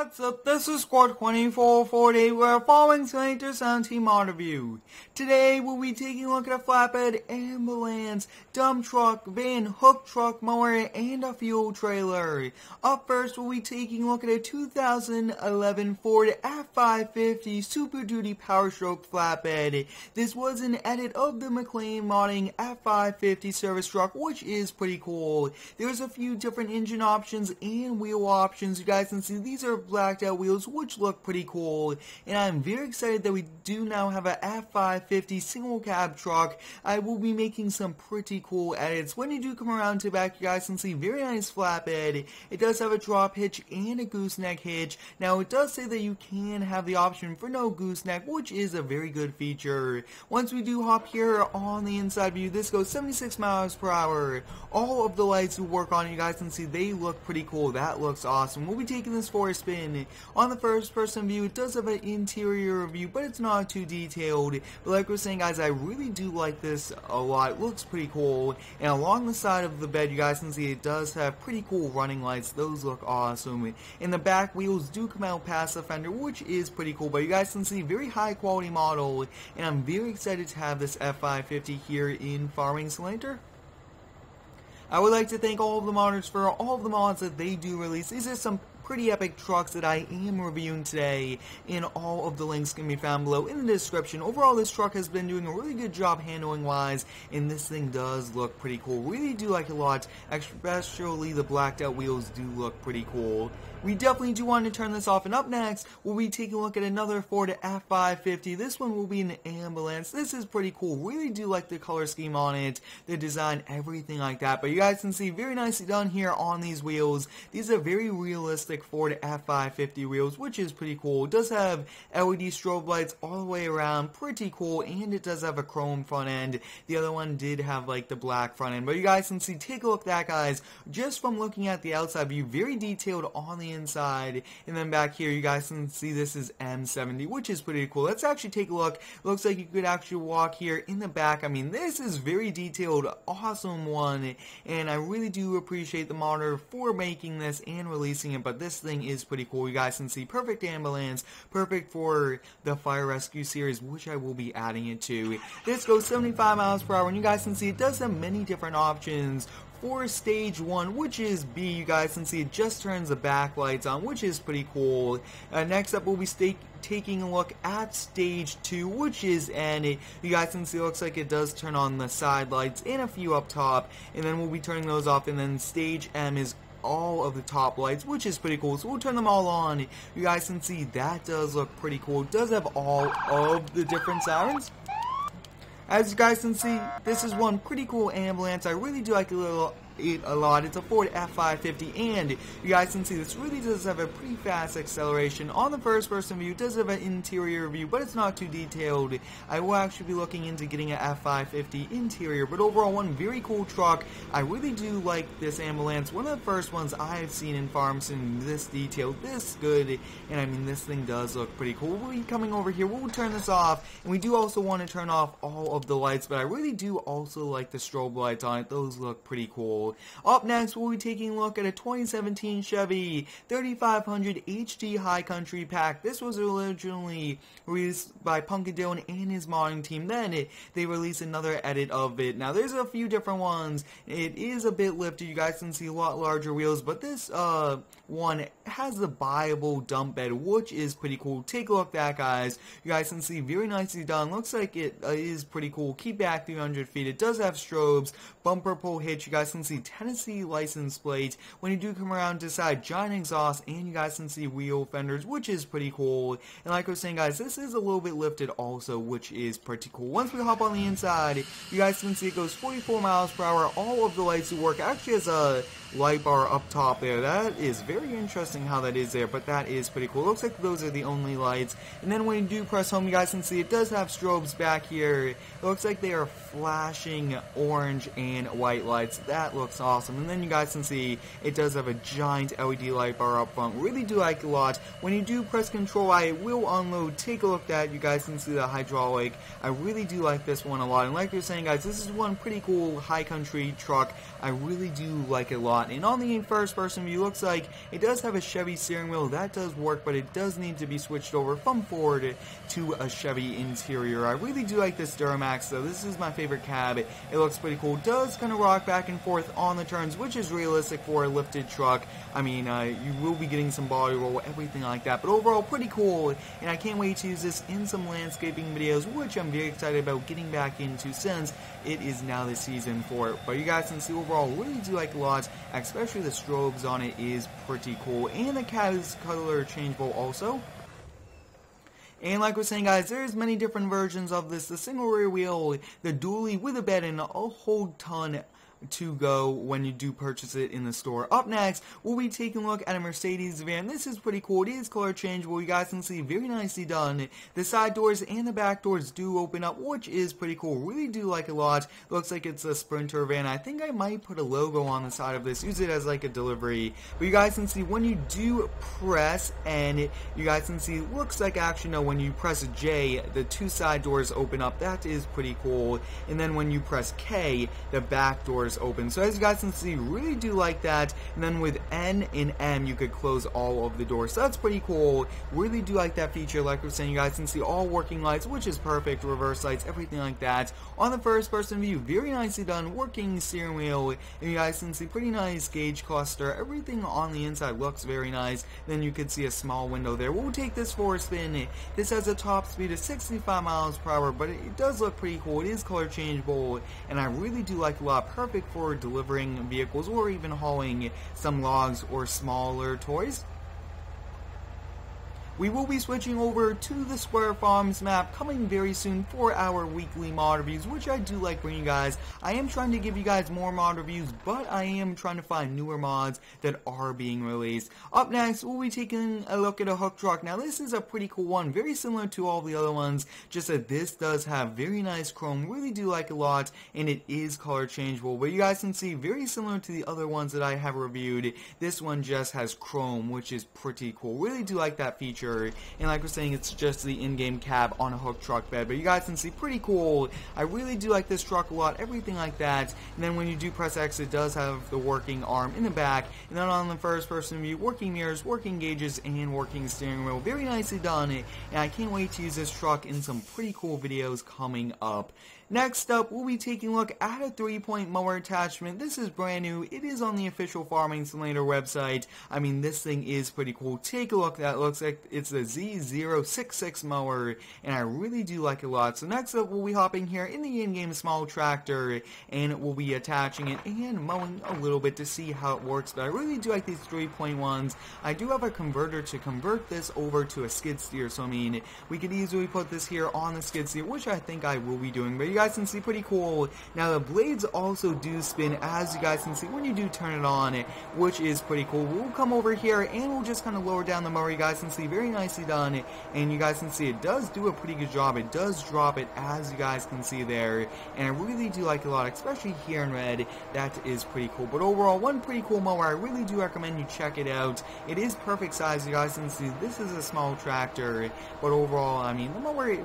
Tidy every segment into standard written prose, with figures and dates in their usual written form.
What's up? This is Squad 2440. We're following Senator Sound Team Auto Review. Today we'll be taking a look at a flatbed, ambulance, dump truck, van, hook truck, mower, and a fuel trailer. Up first we'll be taking a look at a 2011 Ford F550 Super Duty Power Stroke flatbed. This was an edit of the McLean modding F550 service truck, which is pretty cool. There's a few different engine options and wheel options. You guys can see these are blacked out wheels, which look pretty cool, and I'm very excited that we do now have a F550 single cab truck. I will be making some pretty cool edits. When you do come around to the back, you guys can see very nice flatbed. It does have a drop hitch and a gooseneck hitch. Now it does say that you can have the option for no gooseneck, which is a very good feature. Once we do hop here on the inside view, this goes 76 miles per hour. All of the lights will work on it. You guys can see they look pretty cool. That looks awesome. We'll be taking this for a spin. On the first person view, it does have an interior view, but it's not too detailed. But like we're saying, guys, I really do like this a lot. It looks pretty cool. And along the side of the bed, you guys can see it does have pretty cool running lights. Those look awesome. And the back wheels do come out past the fender, which is pretty cool. But you guys can see very high quality model. And I'm very excited to have this F550 here in Farming Simulator. I would like to thank all of the modders for all of the mods that they do release. These are some pretty epic trucks that I am reviewing today, and all of the links can be found below in the description. Overall, this truck has been doing a really good job handling wise, and this thing does look pretty cool. Really do like it a lot, especially the blacked out wheels do look pretty cool. We definitely do want to turn this off, and up next, we'll be taking a look at another Ford F550. This one will be an ambulance. This is pretty cool. Really do like the color scheme on it, the design, everything like that. But you guys can see very nicely done here on these wheels. These are very realistic Ford F550 wheels, which is pretty cool. It does have LED strobe lights all the way around, pretty cool, and it does have a chrome front end. The other one did have like the black front end, but you guys can see, take a look at that, guys. Just from looking at the outside view, very detailed on the inside, and then back here you guys can see this is M70, which is pretty cool. Let's actually take a look. It looks like you could actually walk here in the back. I mean, this is very detailed, awesome one, and I really do appreciate the modder for making this and releasing it. But this thing is pretty cool. You guys can see perfect ambulance, perfect for the fire rescue series, which I will be adding it to. This goes 75 miles per hour, and you guys can see it does have many different options. For stage 1, which is B, you guys can see it just turns the back lights on, which is pretty cool. Next up, we'll be taking a look at stage 2, which is N. You guys can see it looks like it does turn on the side lights and a few up top, and then we'll be turning those off. And then stage M is all of the top lights, which is pretty cool. So we'll turn them all on. You guys can see that does look pretty cool. It does have all of the different sirens. As you guys can see, this is one pretty cool ambulance. I really do like it a lot. It's a Ford F550, and you guys can see this really does have a pretty fast acceleration. On the first person view, it does have an interior view, but it's not too detailed. I will actually be looking into getting an F550 interior, but overall, one very cool truck. I really do like this ambulance. One of the first ones I've seen in farms in this detailed, this good, and I mean, this thing does look pretty cool. We'll be coming over here. We'll turn this off, and we do also want to turn off all of the lights, but I really do also like the strobe lights on it. Those look pretty cool. Up next, we'll be taking a look at a 2017 Chevy 3500 HD High Country Pack. This was originally released by Pumpkin Dylan and his modding team. Then they released another edit of it. Now, there's a few different ones. It is a bit lifted. You guys can see a lot larger wheels, but this one has the buyable dump bed, which is pretty cool. Take a look at that, guys. You guys can see very nicely done. Looks like it is pretty cool. Keep back 300 feet. It does have strobes, bumper pull hitch. You guys can see Tennessee license plate. When you do come around to the side, giant exhaust, and you guys can see wheel fenders, which is pretty cool. And like I was saying, guys, this is a little bit lifted also, which is pretty cool. Once we hop on the inside, you guys can see it goes 44 miles per hour. All of the lights do work. Actually has a light bar up top there. That is very interesting how that is there, but that is pretty cool. Looks like those are the only lights. And then when you do press home, you guys can see it does have strobes back here. It looks like they are flashing orange and white lights. That looks awesome. And then you guys can see it does have a giant LED light bar up front. Really do like it a lot. When you do press control I, it will unload. Take a look at that. You guys can see the hydraulic. I really do like this one a lot. And like you're saying, guys, this is one pretty cool high country truck. I really do like it a lot. lot. And on the first person view, looks like it does have a Chevy steering wheel. That does work, but it does need to be switched over from Ford to a Chevy interior. I really do like this Duramax though. This is my favorite cab. It looks pretty cool. It does kind of rock back and forth on the turns, which is realistic for a lifted truck. I mean, you will be getting some body roll, everything like that, but overall pretty cool, and I can't wait to use this in some landscaping videos, which I'm very excited about getting back into since it is now the season for it. But you guys can see overall, really do like a lot, especially the strobes on it is pretty cool, and the cab is color changeable also. And like I was saying, guys, there's many different versions of this. The single rear wheel, the dually with a bed, and a whole ton to go when you do purchase it in the store. Up next, we'll be taking a look at a Mercedes van. This is pretty cool. It is color changeable. You guys can see, very nicely done. The side doors and the back doors do open up, which is pretty cool. Really do like a lot. Looks like it's a Sprinter van. I think I might put a logo on the side of this, use it as like a delivery. But you guys can see when you do press, and you guys can see, looks like actually no, when you press J, the two side doors open up. That is pretty cool. And then when you press K, the back doors open. So as you guys can see, really do like that. And then with N and M, you could close all of the doors. So that's pretty cool. Really do like that feature. Like I was saying, you guys can see all working lights, which is perfect. Reverse lights, everything like that. On the first person view, very nicely done. Working steering wheel. And you guys can see pretty nice gauge cluster. Everything on the inside looks very nice. Then you could see a small window there. We'll take this for a spin. This has a top speed of 65 miles per hour, but it does look pretty cool. It is color changeable, and I really do like a lot. Perfect for delivering vehicles or even hauling some logs or smaller toys. We will be switching over to the Square Farms map coming very soon for our weekly mod reviews, which I do like bringing you guys. I am trying to give you guys more mod reviews, but I am trying to find newer mods that are being released. Up next, we'll be taking a look at a hook truck. Now this is a pretty cool one, very similar to all the other ones, just that this does have very nice chrome, really do like a lot, and it is color changeable. But you guys can see, very similar to the other ones that I have reviewed, this one just has chrome, which is pretty cool. Really do like that feature. And like we're saying, it's just the in-game cab on a hook truck bed, but you guys can see, pretty cool. I really do like this truck a lot, everything like that. And then when you do press X, it does have the working arm in the back, and then on the first person view, working mirrors, working gauges, and working steering wheel. Very nicely done, and I can't wait to use this truck in some pretty cool videos coming up. Next up, we'll be taking a look at a 3-point mower attachment. This is brand new. It is on the official Farming Simulator website. I mean, this thing is pretty cool. Take a look. That looks like it's the Z066 mower, and I really do like it a lot. So next up, we'll be hopping here in the in-game small tractor, and we'll be attaching it and mowing a little bit to see how it works. But I really do like these 3-point ones. I do have a converter to convert this over to a skid steer, so I mean, we could easily put this here on the skid steer, which I think I will be doing. But you guys can see, pretty cool. Now the blades also do spin, as you guys can see when you do turn it on, which is pretty cool. We'll come over here and we'll just kind of lower down the mower. You guys can see, very nicely done, and you guys can see it does do a pretty good job. It does drop it, as you guys can see there, and I really do like it a lot, especially here in red. That is pretty cool. But overall, one pretty cool mower. I really do recommend you check it out. It is perfect size. You guys can see this is a small tractor, but overall, I mean, the mower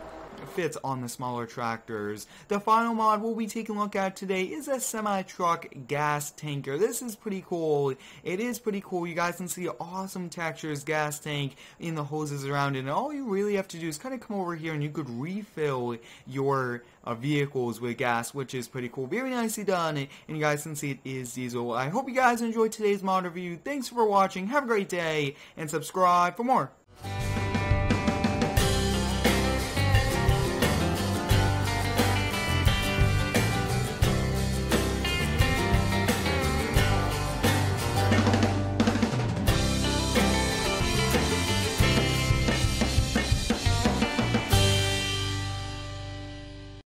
fits on the smaller tractors. The final mod we'll be taking a look at today is a semi-truck gas tanker. This is pretty cool. It is pretty cool. You guys can see awesome textures, gas tank in the hoses around it, and all you really have to do is kind of come over here and you could refill your vehicles with gas, which is pretty cool. Very nicely done, and you guys can see it is diesel. I hope you guys enjoyed today's mod review. Thanks for watching. Have a great day, and subscribe for more.